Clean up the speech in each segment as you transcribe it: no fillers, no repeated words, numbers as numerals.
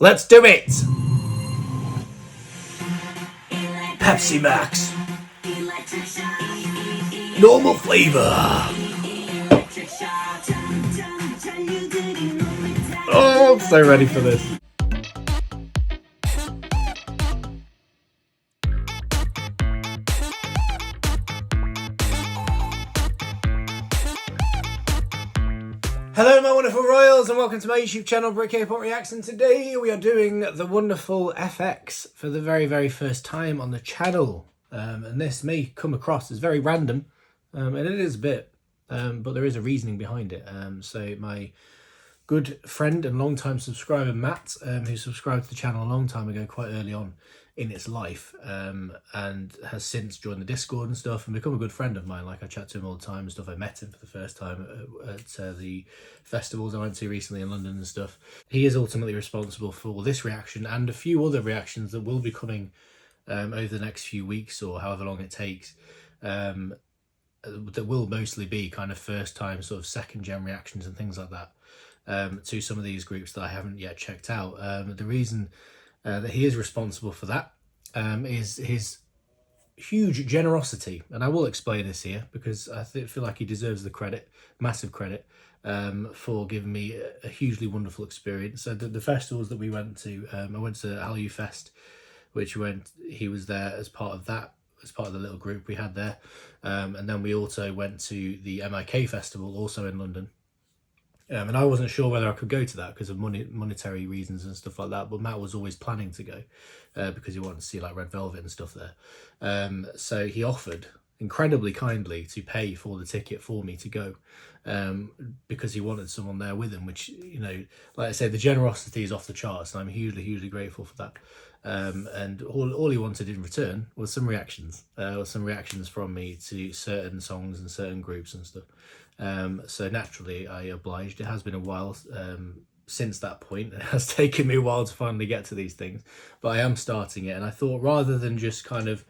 Let's do it! Pepsi Max. Normal flavor. Oh, I'm so ready for this. Hello my wonderful royals and welcome to my YouTube channel kpop Reacts, and today we are doing the wonderful eFX for the very first time on the channel. And this may come across as very random, and it is a bit, but there is a reasoning behind it. So my good friend and long-time subscriber Matt, who subscribed to the channel a long time ago, quite early on in its life, and has since joined the Discord and stuff and become a good friend of mine. Like, I chat to him all the time and stuff. I met him for the first time at the festivals I went to recently in London and stuff. He is ultimately responsible for this reaction and a few other reactions that will be coming over the next few weeks or however long it takes, that will mostly be kind of first time sort of second gen reactions and things like that, to some of these groups that I haven't yet checked out. The reason that he is responsible for that is his huge generosity, and I will explain this here because I feel like he deserves the credit, massive credit, for giving me a hugely wonderful experience. So the festivals that we went to, I went to Hallyu Fest, which he was there as part of that, as part of the little group we had there, and then we also went to the MIK festival, also in London. And I wasn't sure whether I could go to that because of monetary reasons and stuff like that, but Matt was always planning to go because he wanted to see like Red Velvet and stuff there. So he offered incredibly kindly to pay for the ticket for me to go, because he wanted someone there with him, which, you know, like I say, the generosity is off the charts, and I'm hugely grateful for that. And all he wanted in return was some reactions, from me to certain songs and certain groups and stuff. So naturally I obliged. It has been a while since that point. It has taken me a while to finally get to these things, but I am starting it. And I thought, rather than just kind of,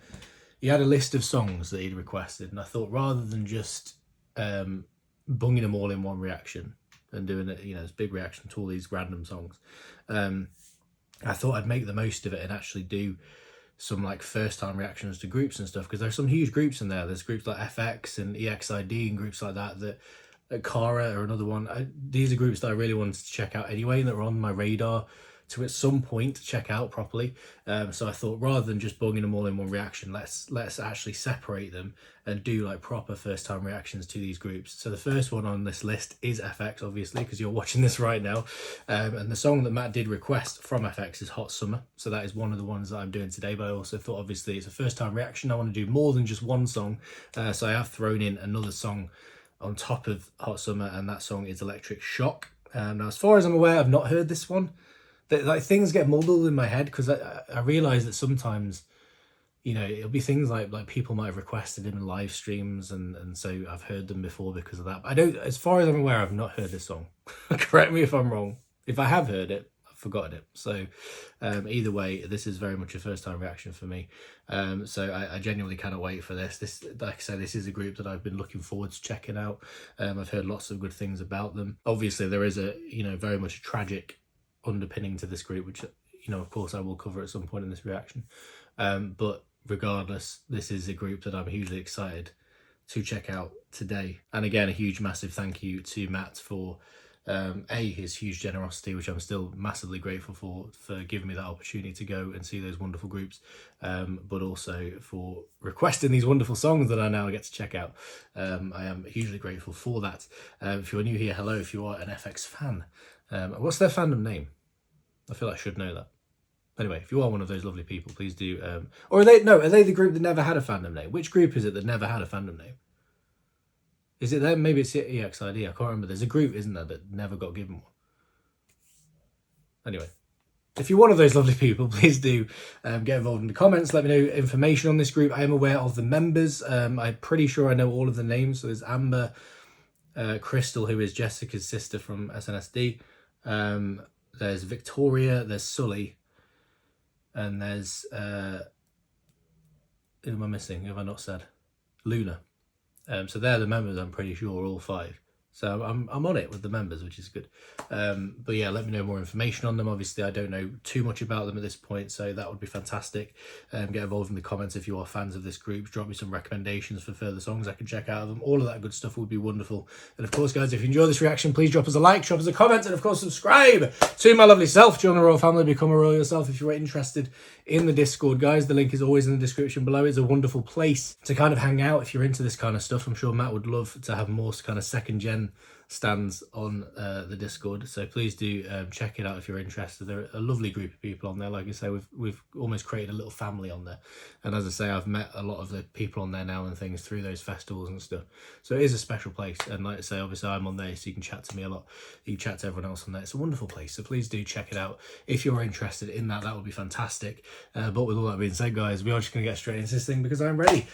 he had a list of songs that he'd requested, and I thought, rather than just bunging them all in one reaction and doing it, you know, this big reaction to all these random songs, I thought I'd make the most of it and actually do some like first time reactions to groups and stuff, because there's some huge groups in there. There's groups like eFX and EXID and groups like that Kara or another one. These are groups that I really wanted to check out anyway, that were on my radar to at some point check out properly. So I thought, rather than just bunging them all in one reaction, let's actually separate them and do like proper first time reactions to these groups. So the first one on this list is eFX, obviously, because you're watching this right now, and the song that Matt did request from eFX is Hot Summer. So that is one of the ones that I'm doing today, but I also thought, obviously, it's a first time reaction, I want to do more than just one song, so I have thrown in another song on top of Hot Summer, and that song is Electric Shock. Now, as far as I'm aware, I've not heard this one. Like, things get muddled in my head because I realize that sometimes, you know, it'll be things like people might have requested him in live streams, and so I've heard them before because of that. But I don't, as far as I'm aware, I've not heard this song. Correct me if I'm wrong. If I have heard it, I've forgotten it. So either way, this is very much a first time reaction for me. So I genuinely cannot wait for this. Like I said, this is a group that I've been looking forward to checking out. I've heard lots of good things about them. Obviously, there is a, you know, very much a tragic underpinning to this group, which, you know, of course I will cover at some point in this reaction, but regardless, this is a group that I'm hugely excited to check out today. And again, a huge massive thank you to Matt for his huge generosity, which I'm still massively grateful for giving me that opportunity to go and see those wonderful groups, but also for requesting these wonderful songs that I now get to check out. I am hugely grateful for that. If you're new here, hello. If you are an eFX fan, what's their fandom name? I feel like I should know that. Anyway, if you are one of those lovely people, please do. Or are they the group that never had a fandom name? Which group is it that never had a fandom name? Is it them? Maybe it's EXID. I can't remember. There's a group, isn't there, that never got given one. Anyway, if you're one of those lovely people, please do get involved in the comments. Let me know information on this group. I am aware of the members. I'm pretty sure I know all of the names. So there's Amber, Crystal, who is Jessica's sister from SNSD. There's Victoria, there's Sully, and there's who am I missing? Who have I not said? Luna. So they're the members, I'm pretty sure, all five. So I'm on it with the members, which is good. But yeah, let me know more information on them. Obviously, I don't know too much about them at this point, so that would be fantastic. Get involved in the comments if you are fans of this group. Drop me some recommendations for further songs I can check out of them. All of that good stuff would be wonderful. And of course, guys, if you enjoy this reaction, please drop us a like, drop us a comment, and of course, subscribe to my lovely self. Join the royal family, become a royal yourself if you're interested in the Discord, guys. The link is always in the description below. It's a wonderful place to kind of hang out if you're into this kind of stuff. I'm sure Matt would love to have more kind of second gen stands on the Discord, so please do check it out if you're interested. They're a lovely group of people on there. Like I say, we've almost created a little family on there, and as I say, I've met a lot of the people on there now and things through those festivals and stuff, so it is a special place. And like I say, obviously I'm on there, so you can chat to me a lot, you can chat to everyone else on there. It's a wonderful place, so please do check it out if you're interested in that. That would be fantastic. But with all that being said, guys, we are just gonna get straight into this thing because I'm ready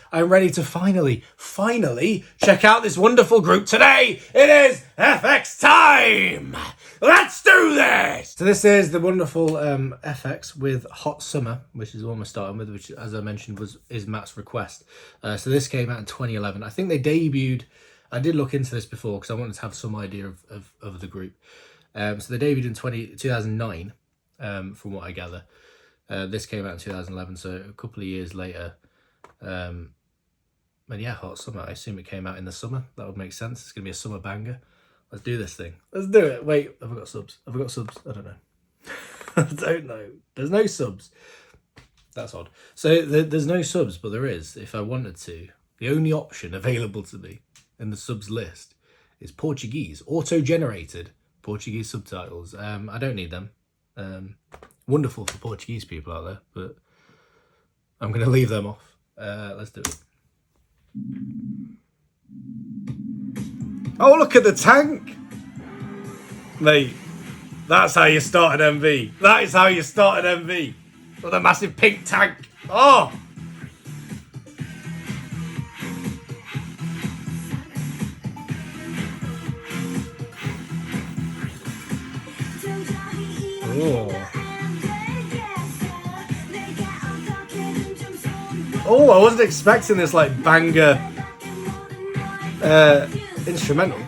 to finally check out this wonderful group today. It is FX time! Let's do this! So this is the wonderful FX with Hot Summer, which is the one we're starting with, which, as I mentioned, is Matt's request. So this came out in 2011. I think they debuted, I did look into this before because I wanted to have some idea of the group. So they debuted in 2009, from what I gather. This came out in 2011, so a couple of years later. And yeah, Hot Summer, I assume it came out in the summer. That would make sense. It's going to be a summer banger. Let's do this thing. Let's do it. Wait, have I got subs? Have I got subs? I don't know. I don't know. There's no subs. That's odd. So there's no subs, but there is, if I wanted to. The only option available to me in the subs list is Portuguese, auto-generated Portuguese subtitles. I don't need them. Wonderful for Portuguese people out there, but I'm going to leave them off. Let's do it. Oh, look at the tank! Mate, that's how you start an MV. That is how you start an MV. With a massive pink tank. Oh! Oh, I wasn't expecting this like banger instrumental.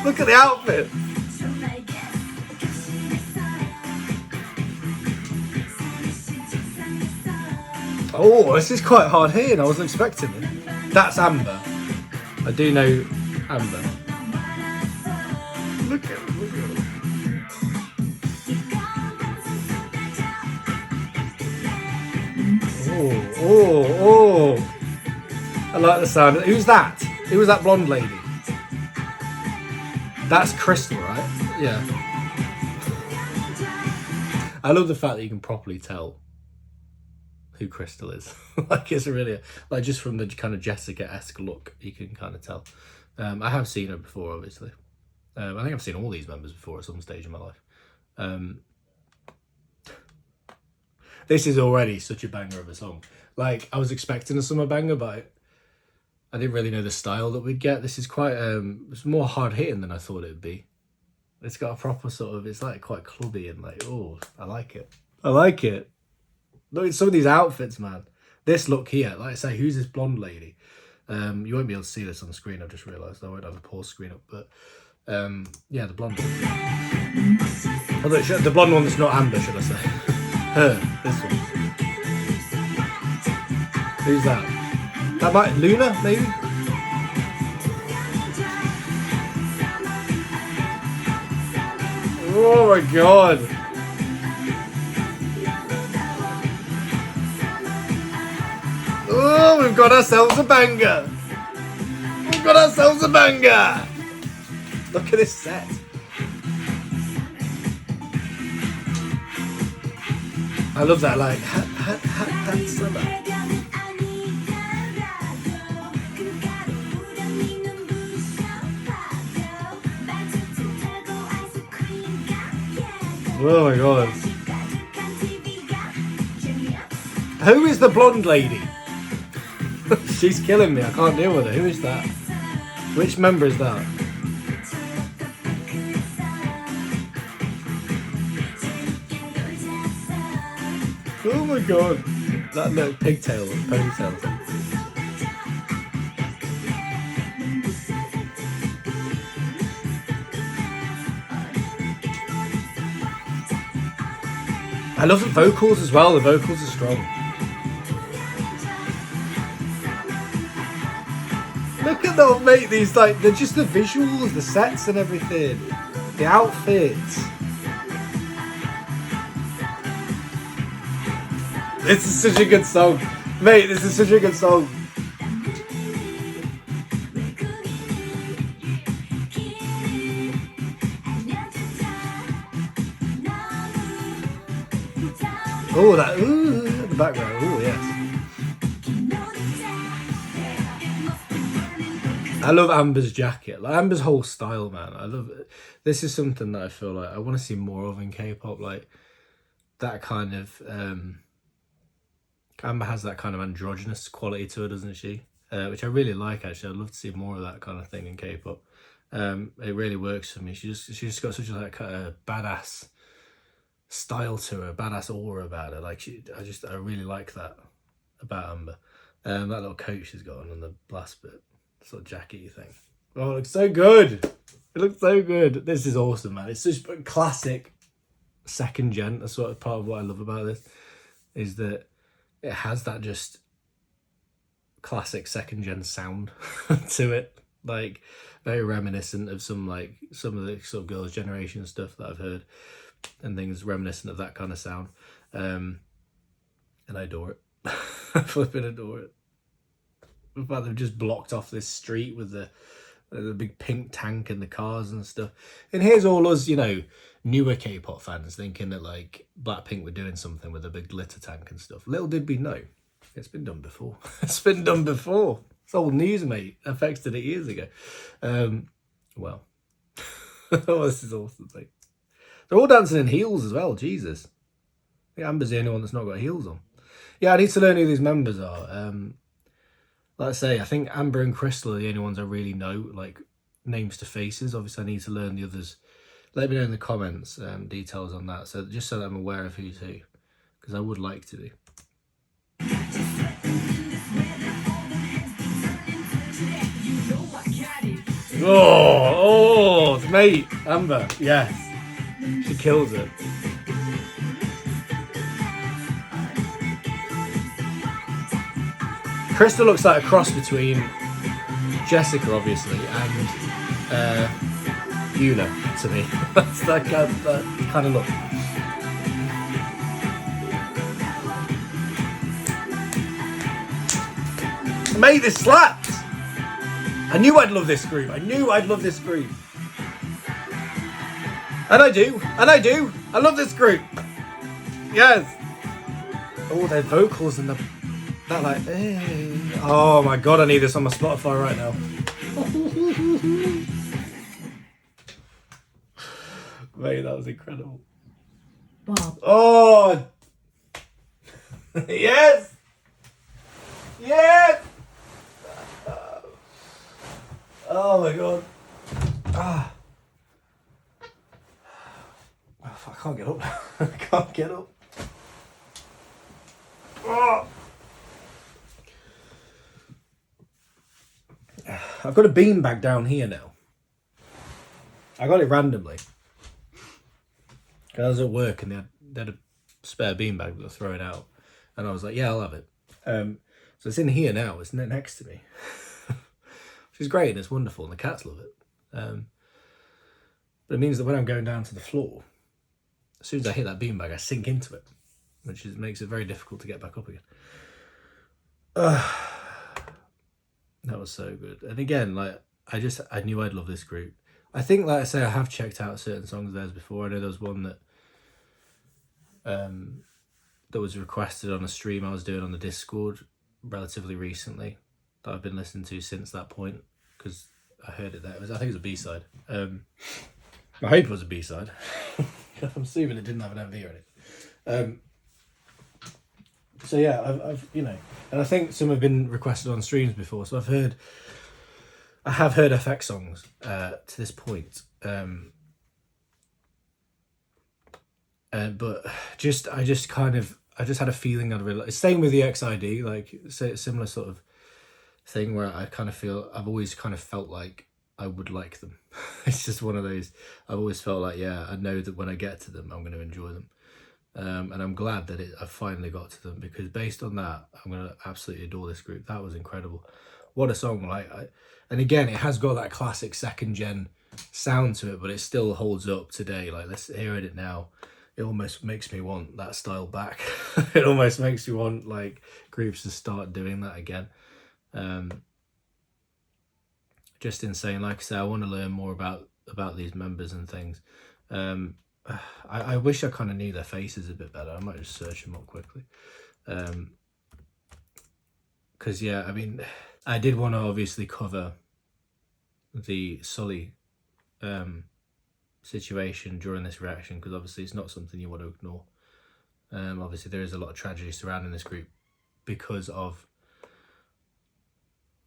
Look at the outfit. Oh, this is quite hard hitting. I wasn't expecting it. That's Amber. I do know Amber. Look at it. Oh. I like the sound. Who's that? Who was that blonde lady? That's Crystal, right? Yeah. I love the fact that you can properly tell who Crystal is. Like, it's really, like, just from the kind of Jessica-esque look, you can kind of tell. I have seen her before, obviously. I think I've seen all these members before at some stage in my life. This is already such a banger of a song. Like, I was expecting a summer banger, but I didn't really know the style that we'd get. This is quite, it's more hard hitting than I thought it would be. It's got a proper sort of, it's like quite clubby and like, oh, I like it. I like it. Look at some of these outfits, man. This look here, like I say, who's this blonde lady? You won't be able to see this on the screen, I've just realised. I won't have a pause screen up, but yeah, the blonde one. Although, the blonde one that's not Amber, should I say. Her, this one. Who's that? That might Luna, maybe? Oh my god. Oh, we've got ourselves a banger. We've got ourselves a banger. Look at this set. I love that, like, hot summer. Oh my god. Who is the blonde lady? She's killing me, I can't deal with it. Who is that? Which member is that? Oh my god. That little pigtail, ponytail. I love the vocals as well. The vocals are strong. Look at them, mate. These, like, they're just the visuals, the sets and everything. The outfits. This is such a good song. Mate, this is such a good song. Oh, that, ooh, the background. Oh, yes. I love Amber's jacket. Like, Amber's whole style, man. I love it. This is something that I feel like I want to see more of in K-pop. Like, that kind of... Amber has that kind of androgynous quality to her, doesn't she? Which I really like, actually. I'd love to see more of that kind of thing in K-pop. It really works for me. She's just got such a, like, a badass style to her, badass aura about her. Like, I really like that about Amber. That little coat she's got on the last bit, sort of jackety thing. Oh, it looks so good. It looks so good. This is awesome, man. It's just classic second gen. That's sort of part of what I love about this, is that it has that just classic second gen sound to it. Like, very reminiscent of some of the sort of girls' generation stuff that I've heard, and things reminiscent of that kind of sound. And I adore it. I flipping adore it. In fact, they've just blocked off this street with the big pink tank and the cars and stuff. And here's all us, you know, newer K-pop fans thinking that, like, Blackpink were doing something with a big glitter tank and stuff. Little did we know, it's been done before. It's been done before. It's old news, mate. eFX did it years ago. Well, oh, this is awesome, mate. They're all dancing in heels as well. Jesus. I think Amber's the only one that's not got heels on. Yeah, I need to learn who these members are. Like I say, I think Amber and Crystal are the only ones I really know, like, names to faces. Obviously, I need to learn the others. Let me know in the comments details on that, so just so that I'm aware of who's who, because I would like to be. Oh, mate, Amber, yes, she kills it. Crystal looks like a cross between Jessica, obviously, and Yuna to me. That's that kind of look. Mate, this slaps! I knew I'd love this group. I knew I'd love this group. And I do. And I do. I love this group. Yes. Oh, their vocals and that, like, hey. Oh my god, I need this on my Spotify right now. Mate, that was incredible. Bob. Oh! Yes! Yes! Oh my god. Ah. I can't get up. I can't get up. Oh. I've got a beanbag down here now. I got it randomly. I was at work and they had a spare beanbag that was thrown out. And I was like, yeah, I'll have it. So it's in here now. It's next to me. Which is great and it's wonderful and the cats love it. But it means that when I'm going down to the floor, as soon as I hit that beanbag, I sink into it, which makes it very difficult to get back up again. That was so good. And again, like, I knew I'd love this group. I think, like I say, I have checked out certain songs of theirs before. I know there was one that was requested on a stream I was doing on the Discord relatively recently that I've been listening to since that point, because I heard it there. I think it was a B-side. I hope it was a B-side. I'm assuming it didn't have an MV or anything. So yeah, I've you know, and I think some have been requested on streams before. So I have heard eFX songs to this point. But I just had a feeling I'd really like. Same with the XID, like similar sort of thing where I kind of feel I've always kind of felt like I would like them. It's just one of those. I've always felt like, yeah, I know that when I get to them, I'm going to enjoy them. And I'm glad that I finally got to them, because based on that, I'm going to absolutely adore this group. That was incredible. What a song. And again, it has got that classic second gen sound to it, but it still holds up today. Like, let's hear it now. It almost makes me want that style back. It almost makes me want like groups to start doing that again. Just insane. Like I say, I want to learn more about these members and things. I wish I kind of knew their faces a bit better. I might just search them up quickly. Because yeah, I mean, I did want to obviously cover the Sully situation during this reaction, because obviously it's not something you want to ignore. Obviously there is a lot of tragedy surrounding this group because of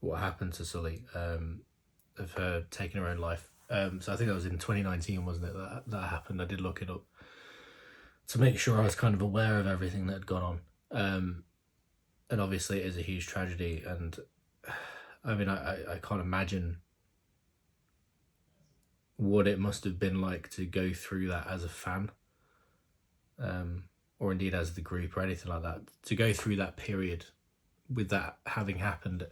what happened to Sully, of her taking her own life. So I think that was in 2019, wasn't it, that happened? I did look it up to make sure I was kind of aware of everything that had gone on. And obviously it is a huge tragedy, and I mean, I can't imagine what it must have been like to go through that as a fan, or indeed as the group or anything like that, to go through that period with that having happened.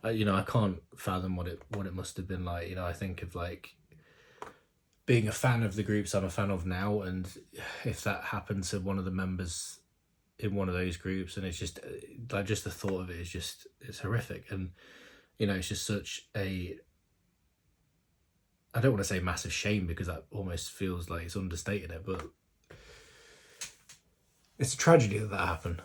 You know, I can't fathom what it must have been like. You know, I think of like being a fan of the groups I'm a fan of now, and if that happened to one of the members in one of those groups, and it's just like, just the thought of it is just, it's horrific. And you know, it's just such a, I don't want to say massive shame, because that almost feels like it's understating it, but it's a tragedy that happened.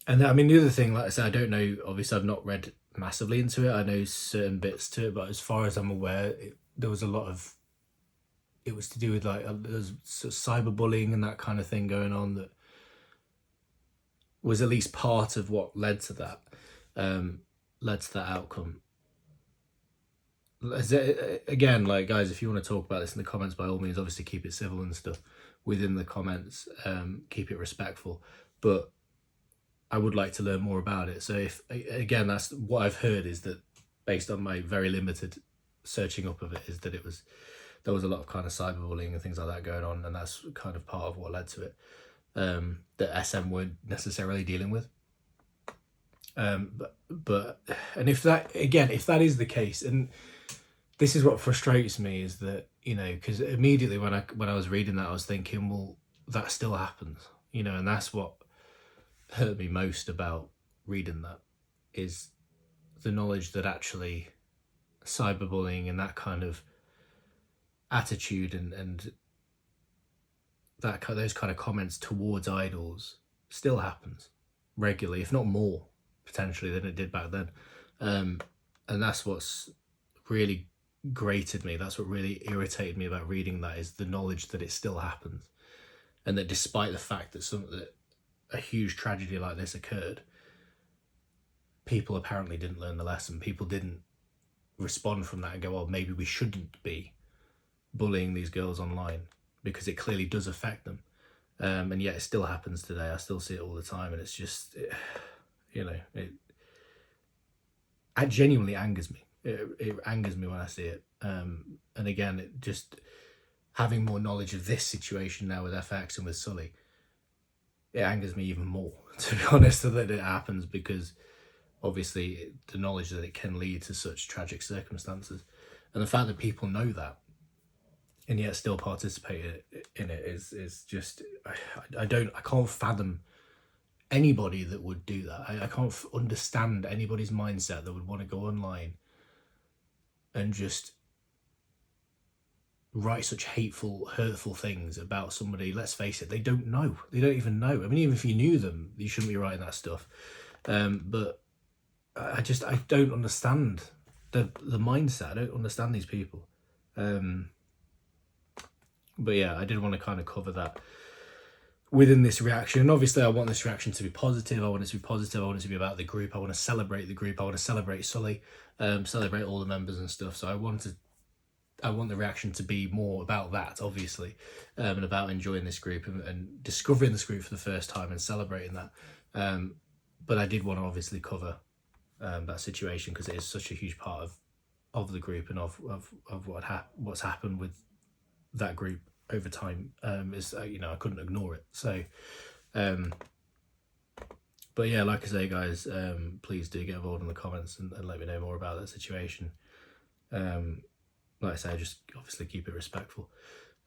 And I mean, the other thing, like I said, I don't know, obviously I've not read massively into it. I know certain bits to it, but as far as I'm aware, there was a lot of, it was to do with like, there's sort of cyberbullying and that kind of thing going on, that was at least part of what led to that outcome. Again, like, guys, if you want to talk about this in the comments, by all means, obviously keep it civil and stuff within the comments, keep it respectful, but I would like to learn more about it. So if, again, that's what I've heard, is that based on my very limited searching up of it, is that there was a lot of kind of cyberbullying and things like that going on, and that's kind of part of what led to it, that SM weren't necessarily dealing with. But and if that is the case, and this is what frustrates me, is that, you know, because immediately when I was reading that, I was thinking, well, that still happens, you know, and that's what hurt me most about reading that, is the knowledge that actually cyberbullying and that kind of attitude and that those kind of comments towards idols still happens regularly, if not more potentially than it did back then. And that's what's really grated me, that's what really irritated me about reading that, is the knowledge that it still happens, and that despite the fact that a huge tragedy like this occurred, people apparently didn't learn the lesson. People didn't respond from that and go, well, maybe we shouldn't be bullying these girls online, because it clearly does affect them. And yet it still happens today. I still see it all the time, and it's just, you know, it genuinely angers me. It angers me when I see it. And again, it just, having more knowledge of this situation now with FX and with Sully, it angers me even more, to be honest, that it happens, because obviously the knowledge that it can lead to such tragic circumstances, and the fact that people know that and yet still participate in it is just, I can't fathom anybody that would do that. I can't understand anybody's mindset that would want to go online and just write such hateful, hurtful things about somebody. Let's face it, they don't know. They don't even know. I mean, even if you knew them, you shouldn't be writing that stuff. But I don't understand the mindset. I don't understand these people. But yeah, I did want to kind of cover that within this reaction. And obviously I want this reaction to be positive. I want it to be positive. I want it to be about the group. I want to celebrate the group. I want to celebrate Sully, celebrate all the members and stuff. So I want the reaction to be more about that, obviously, and about enjoying this group and discovering this group for the first time and celebrating that. But I did want to obviously cover that situation, because it is such a huge part of the group and of what's happened with that group over time. Is you know, I couldn't ignore it. So, but yeah, like I say, guys, please do get involved in the comments and let me know more about that situation. Like I say, just obviously keep it respectful.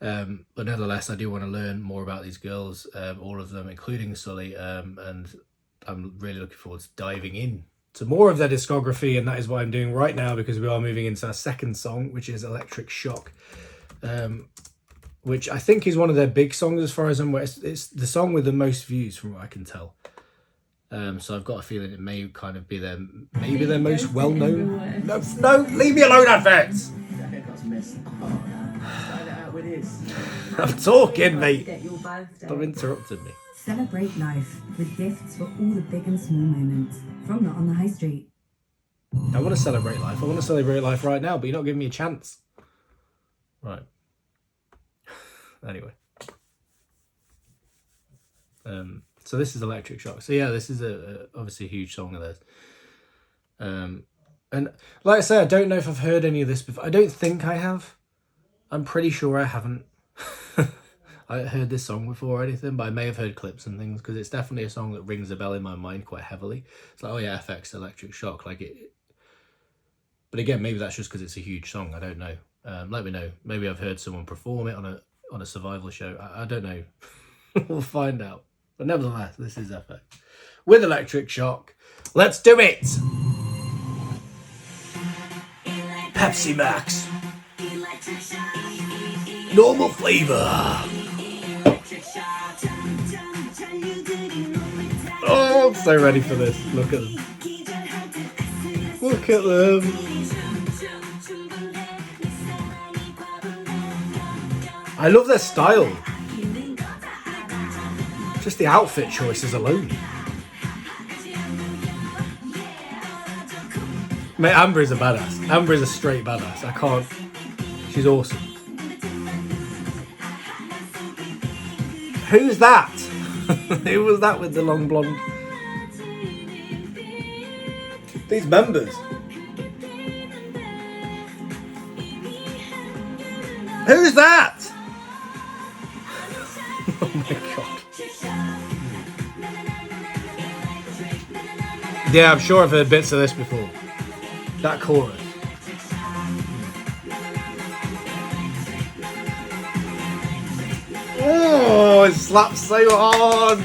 But nevertheless, I do want to learn more about these girls, all of them, including Sully, and I'm really looking forward to diving in to more of their discography, and that is what I'm doing right now, because we are moving into our second song, which is Electric Shock, which I think is one of their big songs as far as I'm aware. It's the song with the most views from what I can tell. So I've got a feeling it may kind of be maybe their most well-known. No, leave me alone, adverts. I'm talking, mate. Stop interrupting me. Celebrate life with gifts for all the big and small moments from Not on the High Street. I want to celebrate life. I want to celebrate life right now, but you're not giving me a chance. Right. Anyway. So this is Electric Shock. So yeah, this is obviously a huge song of theirs. And like I say, I don't know if I've heard any of this before. I don't think I have. I'm pretty sure I haven't. I heard this song before or anything, but I may have heard clips and things, because it's definitely a song that rings a bell in my mind quite heavily. It's like, oh yeah, FX Electric Shock, like it. But again, maybe that's just because it's a huge song. I don't know. Let me know. Maybe I've heard someone perform it on a survival show. I don't know. We'll find out. But nevertheless, this is FX with Electric Shock. Let's do it. Pepsi Max. Normal flavor. Oh, I'm so ready for this. Look at them. Look at them. I love their style. Just the outfit choices alone. Mate, Amber is a badass. Amber is a straight badass. I can't. She's awesome. Who's that? Who was that with the long blonde? These members. Who's that? Oh my god. Yeah, I'm sure I've heard bits of this before. That chorus. Oh, it slaps so hard.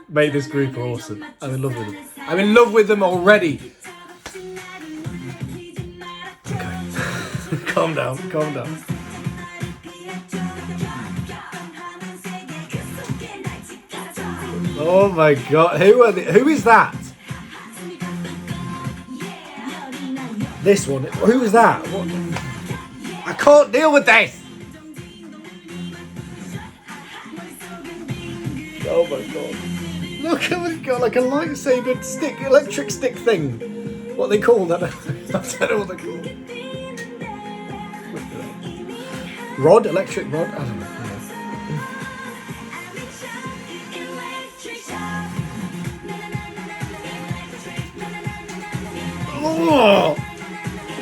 Mate, this group are awesome. I'm in love with them. I'm in love with them already. Okay. Calm down, calm down. Oh my god, who is that? This one, who is that? What? I can't deal with this. Oh my god. Look, it's got like a lightsaber stick, electric stick thing. What they called that? I don't know what they're called. Rod? Electric rod? I don't know. Oh,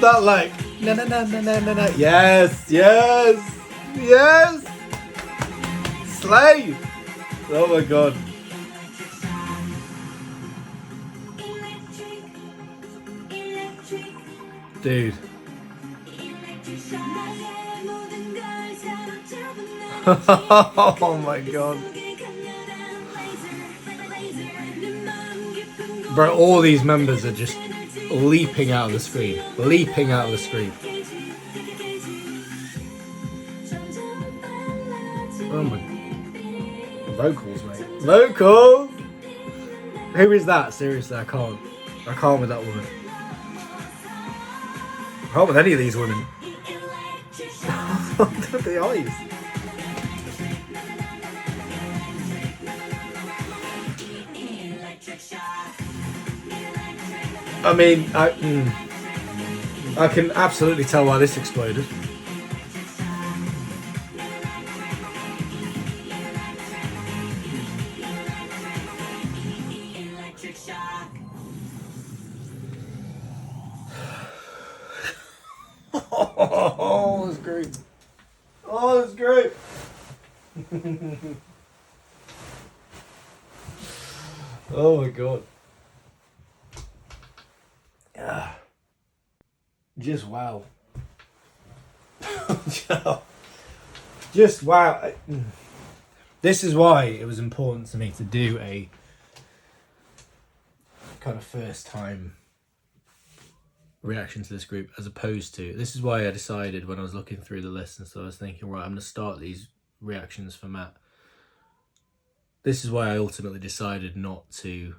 that like na na na na na na na. Yes, yes, yes. Slay. Oh my god. Dude. Oh my god. Bro, all these members are just leaping out of the screen. Leaping out of the screen. Oh my. Vocals, mate. Vocals! Who is that? Seriously, I can't. I can't with that woman. I can't with any of these women. Look at the eyes. I mean, I can absolutely tell why this exploded. Oh, that's great. Oh, that's group. Oh my god. Yeah. Just wow. Just wow. This is why it was important to me to do a kind of first time reaction to this group, as opposed to, this is why I decided when I was looking through the list and so I was thinking, right, I'm going to start these reactions for Matt. This is why I ultimately decided not to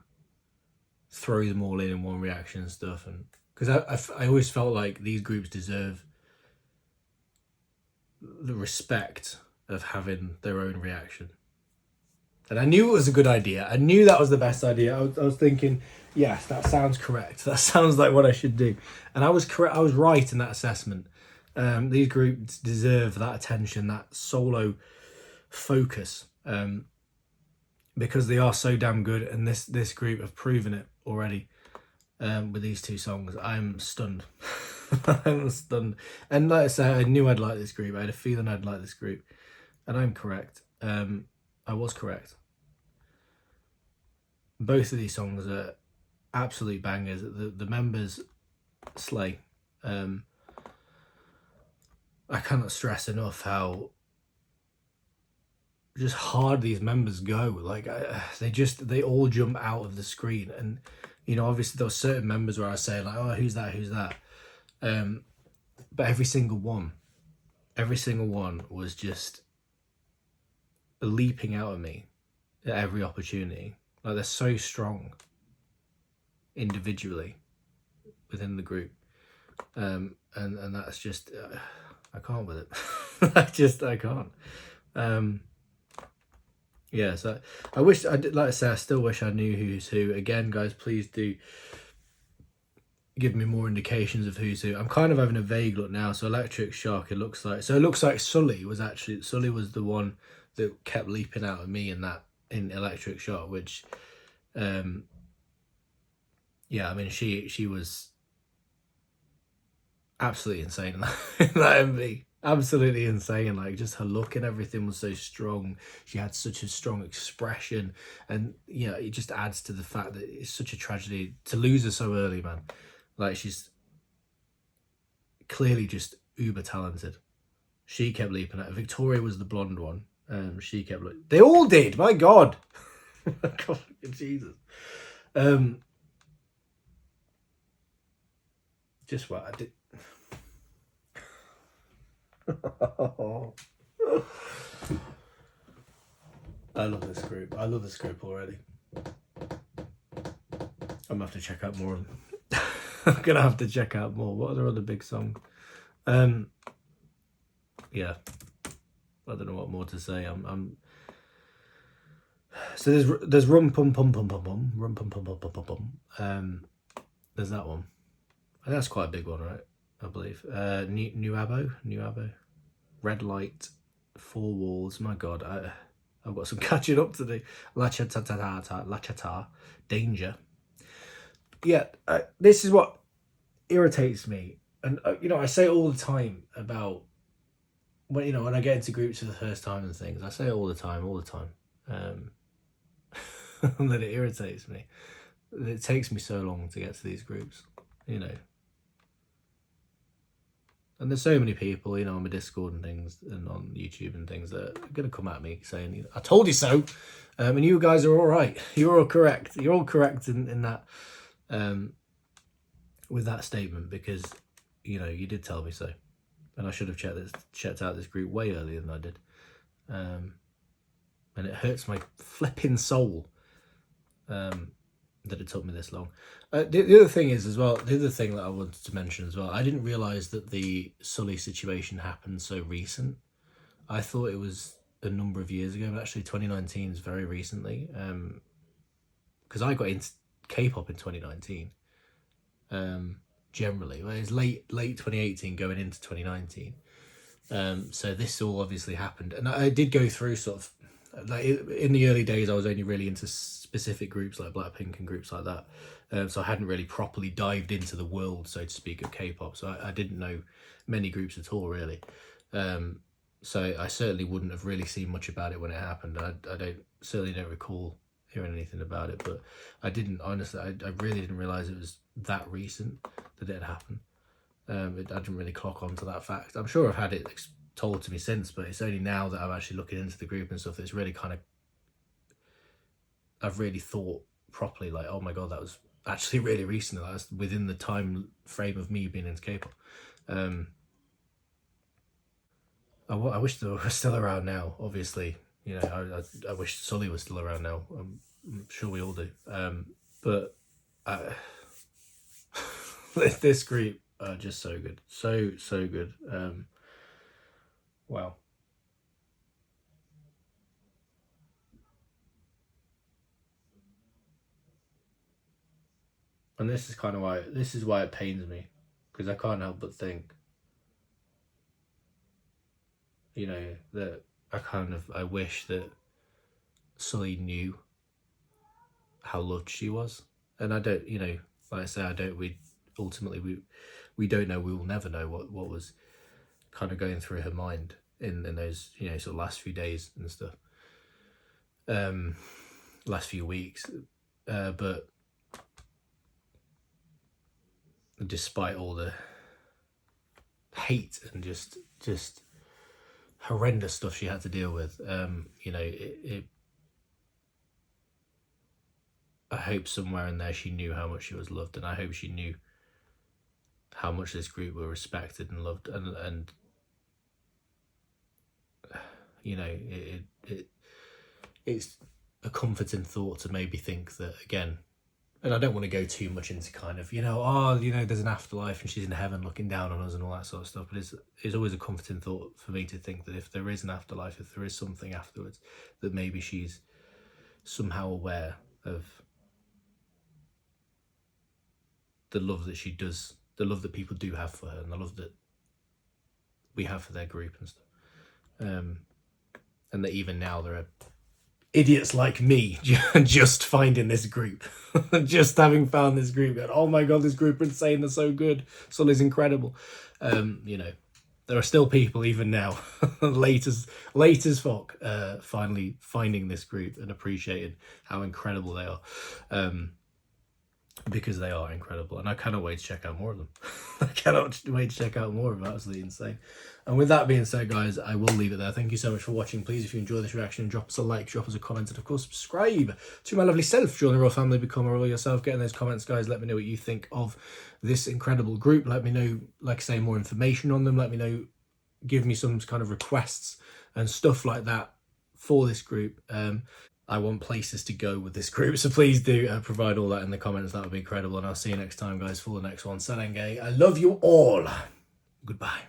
throw them all in one reaction and stuff, and because I always felt like these groups deserve the respect of having their own reaction. And I knew it was a good idea. I knew that was the best idea. I was thinking, yes, that sounds correct. That sounds like what I should do. And I was correct. I was right in that assessment. These groups deserve that attention, that solo focus, because they are so damn good. And this group have proven it already with these two songs. I'm stunned. I'm stunned. And like I say, I knew I'd like this group. I had a feeling I'd like this group. And I'm correct. I was correct. Both of these songs are absolute bangers. The members slay. I cannot stress enough how just hard these members go. Like they all jump out of the screen, and you know, obviously there were certain members where I say like, oh, who's that? But every single one was just leaping out at me at every opportunity. Like, they're so strong individually within the group, and that's just I can't with it. I can't. Yeah, so I wish I did. Like I say, I still wish I knew who's who. Again, guys, please do give me more indications of who's who. I'm kind of having a vague look now. So Electric Shock, it looks like Sully was the one that kept leaping out at me in Electric Shock, which yeah, I mean, she was absolutely insane in that MV. Absolutely insane. Like, just her look and everything was so strong. She had such a strong expression, and you know, it just adds to the fact that it's such a tragedy to lose her so early, man. Like, she's clearly just uber talented. She kept leaping out. Victoria was the blonde one. She kept looking. They all did. My God. God, Jesus. Just what I did. I love this group. I love this group already. I'm gonna have to check out more of them. I'm gonna have to check out more. What are their other big songs? Yeah, I don't know what more to say. So there's Rum Pum Pum Pum Pum Pum, Rum Pum Pum Pum Pum Pum Pum. There's that one. I think that's quite a big one, right? I believe. New Abo, Red Light, Four Walls. My God, I've got some catching up to do. La Cha-Ta, Danger. Yeah, this is what irritates me, and you know, I say it all the time about when I get into groups for the first time and things. I say it all the time, that it irritates me. It takes me so long to get to these groups, you know. And there's so many people, you know, on my Discord and things, and on YouTube and things, that are going to come at me saying, I told you so. And you guys are all right. You're all correct. You're all correct in that, with that statement, because, you know, you did tell me so. And I should have checked out this group way earlier than I did. And it hurts my flipping soul that it took me this long. The other thing is, as well, the other thing that I wanted to mention as well, I didn't realise that the Sully situation happened so recent. I thought it was a number of years ago, but actually 2019 is very recently. Because I got into K-pop in 2019. Generally, well, it was late 2018 going into 2019. So this all obviously happened, and I did go through sort of, like, in the early days I was only really into specific groups like Blackpink and groups like that, so I hadn't really properly dived into the world, so to speak, of K-pop, so I didn't know many groups at all, really. So I certainly wouldn't have really seen much about it when it happened. I certainly don't recall hearing anything about it, but I didn't, honestly, I really didn't realise it was that recent that it had happened. I didn't really clock on to that fact. I'm sure I've had it told to me since, but it's only now that I'm actually looking into the group and stuff that's really kind of, I've really thought properly, like, oh my god, that was actually really recent. That was within the time frame of me being into K-pop. I wish they were still around now, obviously. You know, I wish Sully was still around now. I'm sure we all do. But this group are just so good. So good. Wow. And this is kind of why, this is why it pains me. Because I can't help but think, you know, that I wish that Sully knew how loved she was. And I don't, you know, like I say, we don't know, we will never know what was kind of going through her mind in those, you know, sort of last few days and stuff. Last few weeks. But despite all the hate and just horrendous stuff she had to deal with, you know, I hope somewhere in there she knew how much she was loved, and I hope she knew how much this group were respected and loved, and you know, it's a comforting thought to maybe think that, again, and I don't want to go too much into kind of, you know, oh, you know, there's an afterlife and she's in heaven looking down on us and all that sort of stuff, but it's always a comforting thought for me to think that if there is an afterlife, if there is something afterwards, that maybe she's somehow aware of the love that she does, the love that people do have for her, and the love that we have for their group and stuff. And that even now there are idiots like me just finding this group, just having found this group, going, oh my god, this group are insane, they're so good, Sully's incredible. You know, there are still people even now, late as fuck, finally finding this group and appreciating how incredible they are. Because they are incredible, and I cannot wait to check out more of them. I cannot wait to check out more of them. Absolutely insane. And with that being said, guys, I will leave it there. Thank you so much for watching. Please, if you enjoy this reaction, drop us a like, drop us a comment, and of course subscribe to my lovely self. Join the royal family, become a royal yourself. Get in those comments, guys. Let me know what you think of this incredible group. Let me know, like I say, more information on them. Let me know, give me some kind of requests and stuff like that for this group. I want places to go with this group, so please do provide all that in the comments. That would be incredible, and I'll see you next time, guys, for the next one. Sarenge, I love you all. Goodbye.